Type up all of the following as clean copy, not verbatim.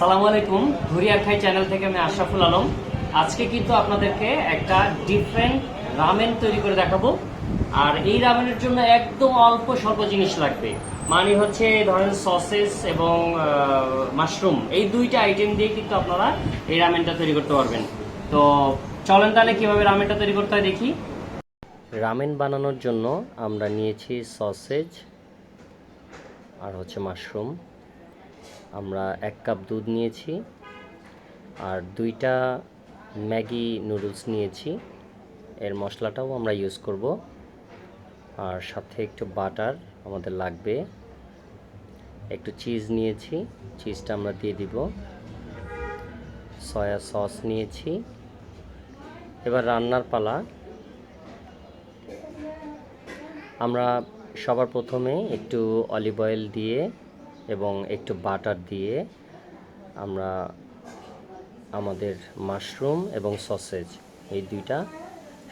আসসালামু আলাইকুম। ঘুরিয়ার খাই চ্যানেল থেকে আমি আশরাফুল আলম। আজকে কিন্তু আপনাদেরকে একটা ডিফারেন্ট রামেন তৈরি করে দেখাবো। আর এই রামেনের জন্য একদম অল্প স্বল্প জিনিস লাগবে, মানে হচ্ছে ধরেন সসেস এবং মাশরুম, এই দুইটা আইটেম দিয়ে কিন্তু আপনারা এই রামেনটা তৈরি করতে পারবেন। তো চলেন তাহলে কিভাবে রামেনটা তৈরি করতে হয় দেখি। রামেন বানানোর জন্য আমরা নিয়েছি সসেজ আর হচ্ছে মাশরুম। আমরা 1 কাপ দুধ নিয়েছি আর 2টা ম্যাগি নুডলস নিয়েছি, এর মশলাটাও আমরা ইউজ করব। আর সাথে একটু বাটার আমাদের লাগবে, একটু চিজ নিয়েছি, চিজটা আমরা দিয়ে দিব। সয়া সস নিয়েছি। এবার রান্নার পালা। আমরা সবার প্রথমে একটু অলিভ অয়েল দিয়ে এবং একটু বাটার দিয়ে আমরা আমাদের মাশরুম এবং সসেজ এই দুইটা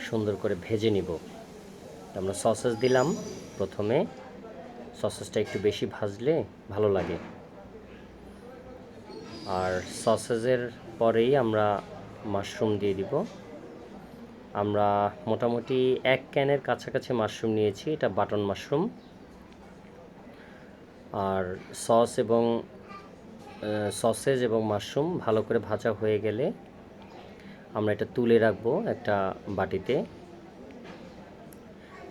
সুন্দর করে ভেজে নিব। আমরা সসেজ দিলাম প্রথমে, সসেজটা একটু বেশি ভাজলে ভালো লাগে। আর সসেজের পরেই আমরা মাশরুম দিয়ে দিব। আমরা মোটামুটি 1 ক্যানের কাছাকাছি মাশরুম নিয়েছি, এটা বাটন মাশরুম। আর সসেজ এবং মাশরুম ভালো করে ভাজা হয়ে গেলে আমরা এটা তুলে রাখবো একটা বাটিতে।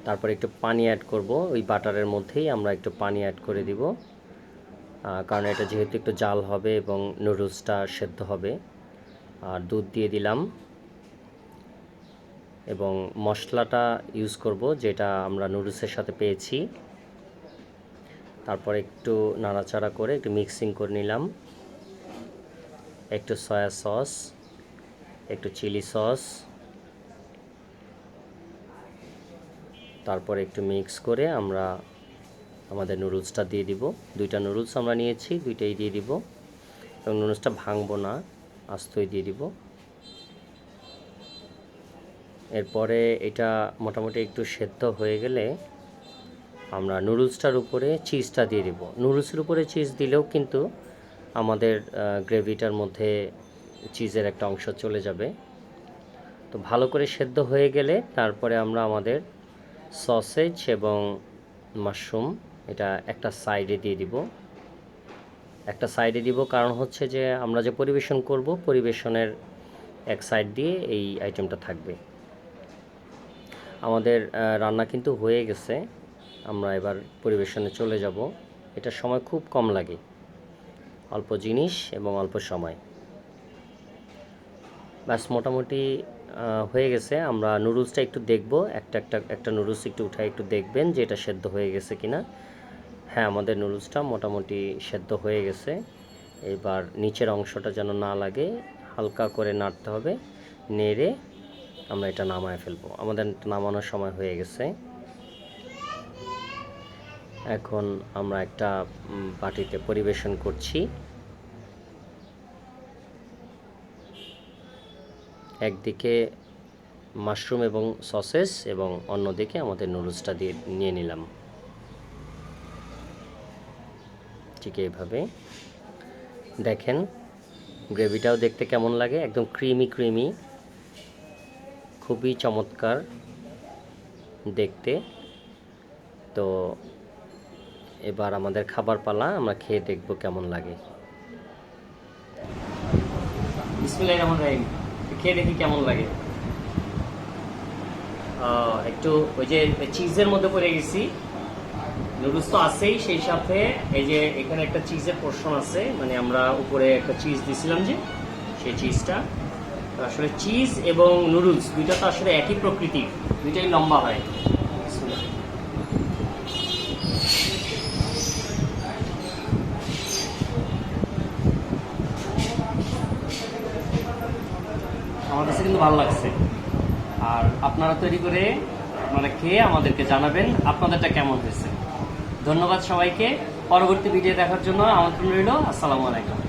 তারপর একটু পানি অ্যাড করব, ওই বাটারের মধ্যেই আমরা একটু পানি অ্যাড করে দিব, কারণ এটা যেহেতু একটু জাল হবে এবং নুডলসটা সেদ্ধ হবে। আর দুধ দিয়ে দিলাম এবং মশলাটা ইউজ করব যেটা আমরা নুডলসের সাথে পেয়েছি। তারপর একটু নাড়াচাড়া করে একটু মিক্সিং করে নিলাম। একটু সয়া সস, একটু চিলি সস, তারপর একটু মিক্স করে আমরা আমাদের নুডলসটা দিয়ে দিব। 2টা নুডলস আমরা নিয়েছি, 2টাই দিয়ে দিব এবং নুডলসটা ভাঙবো না, আস্তই দিয়ে দিব। এরপরে এটা মোটামুটি একটু সেদ্ধ হয়ে গেলে আমরা নুডলসটার উপরে চিজটা দিয়ে দিব। নুডলসের উপরে চিজ দিলেও কিন্তু আমাদের গ্রেভিটার মধ্যে চিজের একটা অংশ চলে যাবে। তো ভালো করে সেদ্ধ হয়ে গেলে তারপরে আমরা আমাদের সসেজ এবং মাশরুম এটা একটা সাইডে দিয়ে দিব। একটা সাইডে দিব কারণ হচ্ছে যে আমরা যে পরিবেশন করব, পরিবেশনের এক সাইড দিয়ে এই আইটেমটা থাকবে। আমাদের রান্না কিন্তু হয়ে গেছে, আমরা এবার পরিবেশনে চলে যাব। এটা সময় খুব কম লাগে, অল্প জিনিস এবং অল্প সময়, ব্যাস মোটামুটি হয়ে গেছে। আমরা নুডলসটা একটু দেখব, একটা নুডলস একটু উঠায় একটু দেখবেন যে এটা সেদ্ধ হয়ে গেছে কিনা। হ্যাঁ, আমাদের নুডলসটা মোটামুটি সেদ্ধ হয়ে গেছে। এবার নিচের অংশটা যেন না লাগে হালকা করে নাড়তে হবে, নেড়ে আমরা এটা নামায় ফেলবো। আমাদের নামানোর সময় হয়ে গেছে। এখন আমরা একটা বাটিতে পরিবেশন করছি। একদিকে মাশরুম এবং সসেস এবং অন্যদিকে আমাদের নুডলসটা দিয়ে নিয়ে নিলাম। ঠিক এইভাবে দেখেন গ্রেভিটাও দেখতে কেমন লাগে, একদম ক্রিমি ক্রিমি, খুবই চমৎকার দেখতে। তো এবার আমাদের খাবার পালা, আমরা খেয়ে দেখব কেমন লাগে। বিসমিল্লাহির রহমানির রহিম। খেয়ে দেখি কেমন লাগে। একটু ওই যে চিজের মধ্যে পড়ে গেছি, নুডলস তো আছেই, সেই সাথে এই যে এখানে একটা চিজের পোর্শন আছে, মানে আমরা উপরে একটা চিজ দিছিলাম যে সেই চিজটা। আসলে চিজ এবং নুডলস দুইটা তো আসলে একই প্রকৃতির, দুইটাই লম্বা হয়। আমার কাছে কিন্তু ভালো লাগছে। আর আপনারা তৈরি করে আপনারা খেয়ে আমাদেরকে জানাবেন আপনাদেরটা কেমন হয়েছে। ধন্যবাদ সবাইকে। পরবর্তী ভিডিও দেখার জন্য আমন্ত্রণ রইল। আসসালামু আলাইকুম।